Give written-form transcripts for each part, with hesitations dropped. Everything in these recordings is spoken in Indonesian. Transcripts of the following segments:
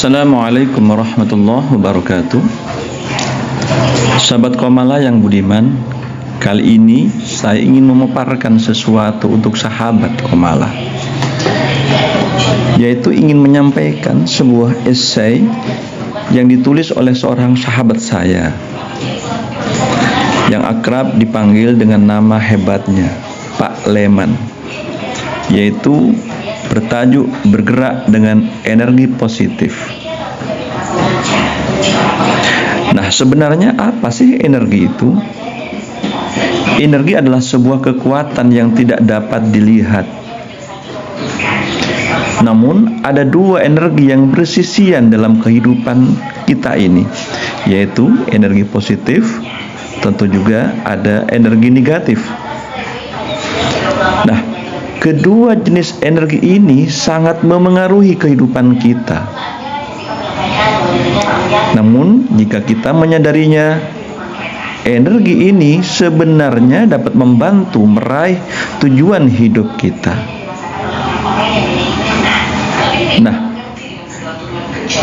Assalamualaikum warahmatullahi wabarakatuh. Sahabat Komala yang budiman, kali ini saya ingin memaparkan sesuatu untuk sahabat Komala, yaitu ingin menyampaikan sebuah esai yang ditulis oleh seorang sahabat saya yang akrab dipanggil dengan nama hebatnya Pak Leman, yaitu bertajuk bergerak dengan energi positif. Nah, sebenarnya apa sih energi itu? Energi adalah sebuah kekuatan yang tidak dapat dilihat. Namun, ada dua energi yang bersisian dalam kehidupan kita ini, yaitu energi positif, tentu juga ada energi negatif. Nah, kedua jenis energi ini sangat memengaruhi kehidupan kita. Namun, jika kita menyadarinya, energi ini sebenarnya dapat membantu meraih tujuan hidup kita. Nah,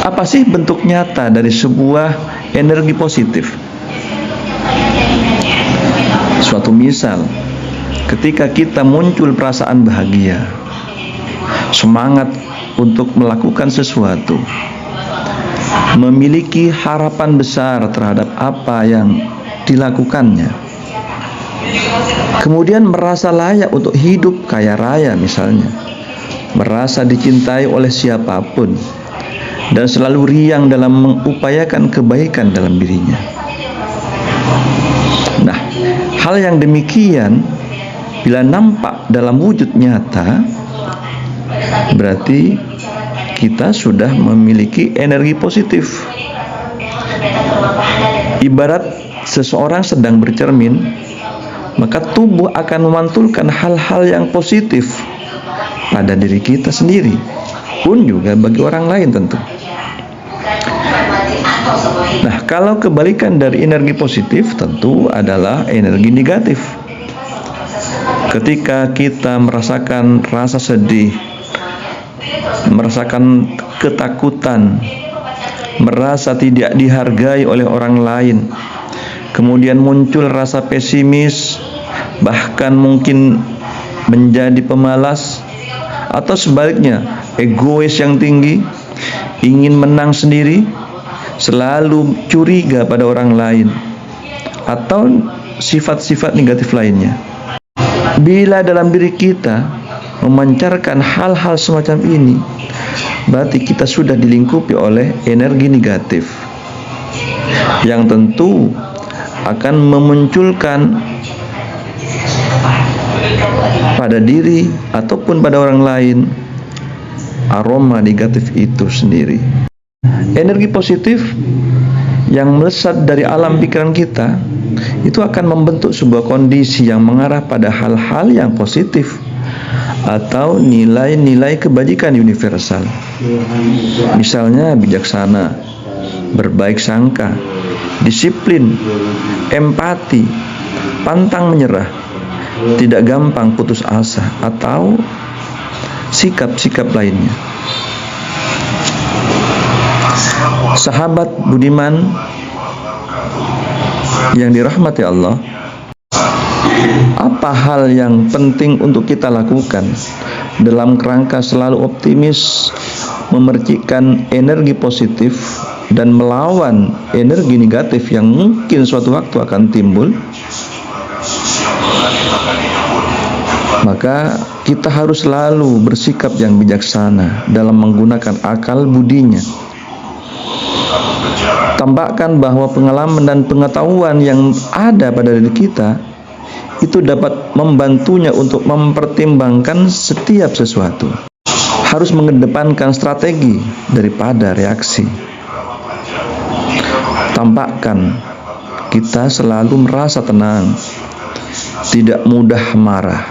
apa sih bentuk nyata dari sebuah energi positif? Suatu misal, ketika kita muncul perasaan bahagia, semangat untuk melakukan sesuatu, memiliki harapan besar terhadap apa yang dilakukannya, kemudian merasa layak untuk hidup kaya raya misalnya, merasa dicintai oleh siapapun, dan selalu riang dalam mengupayakan kebaikan dalam dirinya. Nah, hal yang demikian bila nampak dalam wujud nyata, berarti kita sudah memiliki energi positif. Ibarat seseorang sedang bercermin, maka tubuh akan memantulkan hal-hal yang positif pada diri kita sendiri, pun juga bagi orang lain tentu. Nah, kalau kebalikan dari energi positif tentu adalah energi negatif. Ketika kita merasakan rasa sedih, merasakan ketakutan, merasa tidak dihargai oleh orang lain, kemudian muncul rasa pesimis, bahkan mungkin menjadi pemalas, atau sebaliknya egois yang tinggi, ingin menang sendiri, selalu curiga pada orang lain, atau sifat-sifat negatif lainnya. Bila dalam diri kita memancarkan hal-hal semacam ini, berarti kita sudah dilingkupi oleh energi negatif yang tentu akan memunculkan pada diri ataupun pada orang lain aroma negatif itu sendiri. Energi positif yang melesat dari alam pikiran kita itu akan membentuk sebuah kondisi yang mengarah pada hal-hal yang positif atau nilai-nilai kebajikan universal. Misalnya bijaksana, berbaik sangka, disiplin, empati, pantang menyerah, tidak gampang putus asa, atau sikap-sikap lainnya. Sahabat budiman yang dirahmati Allah, apa hal yang penting untuk kita lakukan dalam kerangka selalu optimis, memercikan energi positif dan melawan energi negatif yang mungkin suatu waktu akan timbul? Maka kita harus selalu bersikap yang bijaksana dalam menggunakan akal budinya. Tambahkan bahwa pengalaman dan pengetahuan yang ada pada diri kita itu dapat membantunya untuk mempertimbangkan setiap sesuatu. Harus mengedepankan strategi daripada reaksi. Tampakkan kita selalu merasa tenang, tidak mudah marah.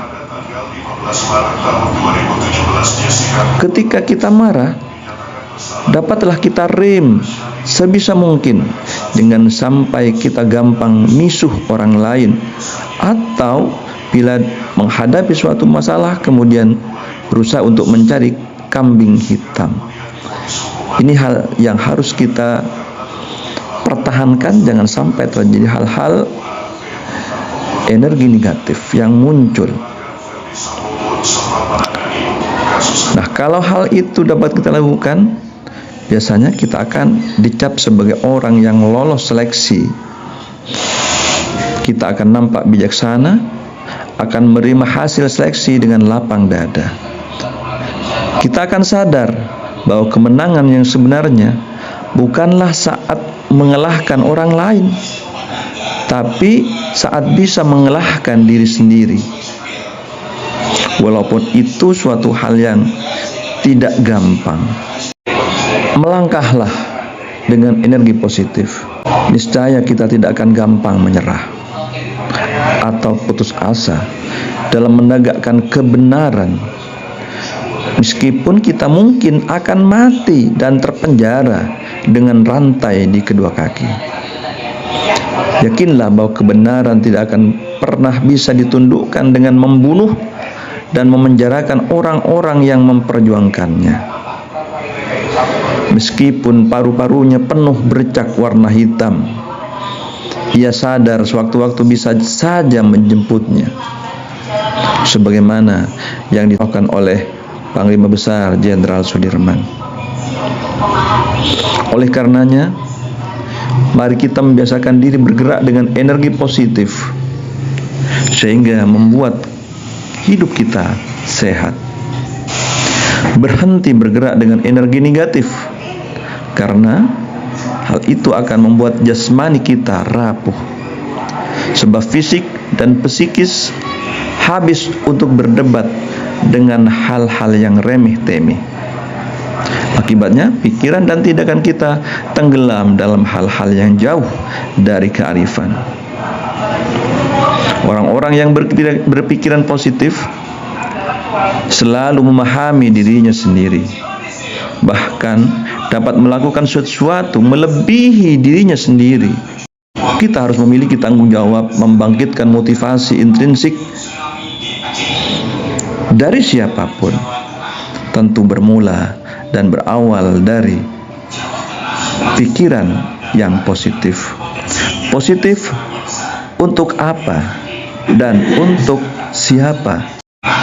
Ketika kita marah, dapatlah kita rem sebisa mungkin, jangan sampai kita gampang misuh orang lain, atau bila menghadapi suatu masalah kemudian berusaha untuk mencari kambing hitam. Ini hal yang harus kita pertahankan, jangan sampai terjadi hal-hal energi negatif yang muncul. Nah, kalau hal itu dapat kita lakukan, biasanya kita akan dicap sebagai orang yang lolos seleksi. Kita akan nampak bijaksana, akan menerima hasil seleksi dengan lapang dada. Kita akan sadar bahwa kemenangan yang sebenarnya bukanlah saat mengalahkan orang lain, tapi saat bisa mengalahkan diri sendiri. Walaupun itu suatu hal yang tidak gampang. Melangkahlah dengan energi positif. Niscaya kita tidak akan gampang menyerah atau putus asa dalam menegakkan kebenaran. Meskipun kita mungkin akan mati dan terpenjara dengan rantai di kedua kaki. Yakinlah bahwa kebenaran tidak akan pernah bisa ditundukkan dengan membunuh dan memenjarakan orang-orang yang memperjuangkannya. Meskipun paru-parunya penuh bercak warna hitam, ia sadar sewaktu-waktu bisa saja menjemputnya, sebagaimana yang dilakukan oleh Panglima Besar Jenderal Sudirman. Oleh karenanya, mari kita membiasakan diri bergerak dengan energi positif, sehingga membuat hidup kita sehat. Berhenti bergerak dengan energi negatif, karena hal itu akan membuat jasmani kita rapuh, sebab fisik dan psikis habis untuk berdebat dengan hal-hal yang remeh-temeh. Akibatnya, pikiran dan tindakan kita tenggelam dalam hal-hal yang jauh dari kearifan. Orang-orang yang berpikiran positif selalu memahami dirinya sendiri, bahkan dapat melakukan sesuatu melebihi dirinya sendiri. Kita harus memiliki tanggung jawab membangkitkan motivasi intrinsik dari siapapun, tentu bermula dan berawal dari pikiran yang positif. Positif untuk apa dan untuk siapa?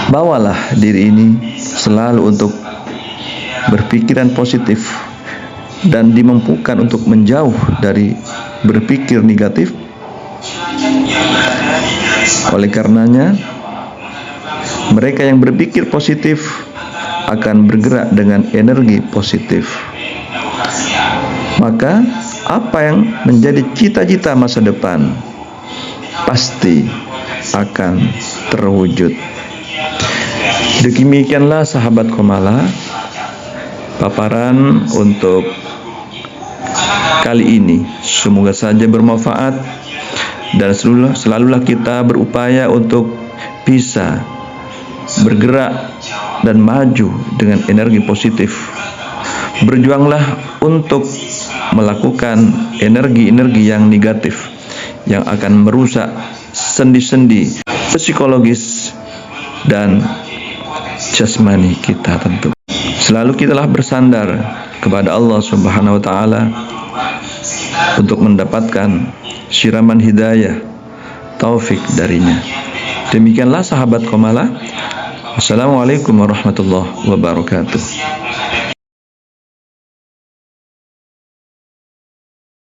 Bawalah diri ini selalu untuk berpikiran positif dan dimampukan untuk menjauh dari berpikir negatif. Oleh karenanya, mereka yang berpikir positif akan bergerak dengan energi positif. Maka apa yang menjadi cita-cita masa depan pasti akan terwujud. Demikianlah sahabat Komala, paparan untuk kali ini. Semoga saja bermanfaat dan selalulah kita berupaya untuk bisa bergerak dan maju dengan energi positif. Berjuanglah untuk melakukan energi-energi yang negatif yang akan merusak sendi-sendi psikologis dan jasmani kita tentu. Selalu kitalah bersandar kepada Allah Subhanahu wa taala untuk mendapatkan siraman hidayah, taufik darinya. Demikianlah sahabat Komala. Assalamualaikum warahmatullahi wabarakatuh.